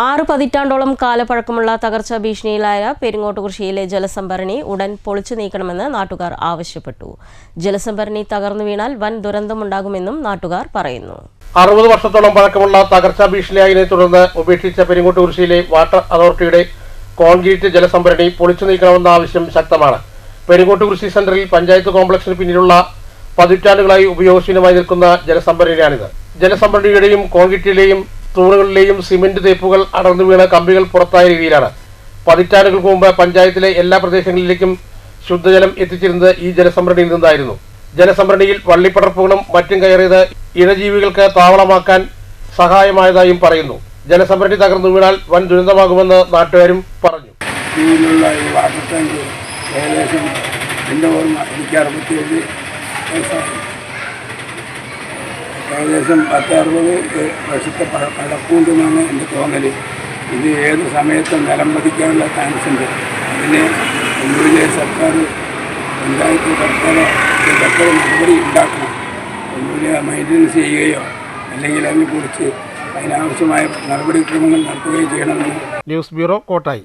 6 പതിറ്റാണ്ടോളം കാലപ്പഴക്കമുള്ള തകർച്ചാ ഭീഷണിയിലായ പെരിങ്ങോട്ടുകുറിശ്ശിയിലെ ജലസംഭരണി ഉടൻ പൊളിച്ചു നീക്കണമെന്ന് നാട്ടുകാർ ആവശ്യപ്പെട്ടു. ജലസംഭരണി തകർന്നു വീണാൽ വൻ ദുരന്തമുണ്ടാകുമെന്നും നാട്ടുകാർ പറയുന്നു. 60 വർഷത്തോളം പഴക്കമുള്ള തകർച്ചാ ഭീഷണിയായതിനെ തുടർന്ന് ഉപേക്ഷിച്ച പെരിങ്ങോട്ടുകുറിശ്ശിയിലെ വാട്ടർ അതോറിറ്റിയുടെ കോൺക്രീറ്റ് ജലസംഭരണി പൊളിച്ചു നീക്കണമെന്ന ആവശ്യം ശക്തമാണ്. പെരിങ്ങോട്ടുകുറിശ്ശി സെന്ററിൽ പഞ്ചായത്ത് കോംപ്ലക്സിന് പിന്നിലുള്ള പതിറ്റാണ്ടുകളായി ഉപയോഗശൂന്യമായി നിൽക്കുന്ന ജലസംഭരണിയാണിത്. ജലസംഭരണിയുടെയും കോൺക്രീറ്റിലെയും തൂണുകളിലെയും സിമന്റ് തേപ്പുകൾ അടർന്നു വീണ കമ്പികൾ പുറത്തായ രീതിയിലാണ്. പതിറ്റാണ്ടുകൾക്ക് മുമ്പ് പഞ്ചായത്തിലെ എല്ലാ പ്രദേശങ്ങളിലേക്കും ശുദ്ധജലം എത്തിച്ചിരുന്നത് ഈ ജലസംഭരണിയിൽ നിന്നായിരുന്നു. ജലസംഭരണിയിൽ വള്ളിപ്പടർപ്പുകളും മറ്റും കയറിയത് ഇഴജീവികൾക്ക് താവളമാക്കാൻ സഹായമായതായും പറയുന്നു. ജലസംഭരണി തകർന്നു വീണാൽ വൻ ദുരന്തമാകുമെന്ന് നാട്ടുകാരും പറഞ്ഞു. ഏകദേശം 10-60 വർഷത്തെ പഴക്കമുണ്ടെന്നാണ് എൻ്റെ തോന്നൽ. ഇത് ഏത് സമയത്തും നിലം പതിക്കാനുള്ള ചാൻസ് ഉണ്ട്. അതിന് ഒന്നുകിലെ സർക്കാർ പഞ്ചായത്ത് സർക്കാർ നടപടി ഉണ്ടാക്കണം. ഒന്നുകിലെ മെയിൻ്റനൻസ് ചെയ്യുകയോ അല്ലെങ്കിൽ അതിനെക്കുറിച്ച് അതിനാവശ്യമായ നടപടിക്രമങ്ങൾ നടത്തുകയോ ചെയ്യണമെന്ന് ന്യൂസ് ബ്യൂറോ, കോട്ടായി.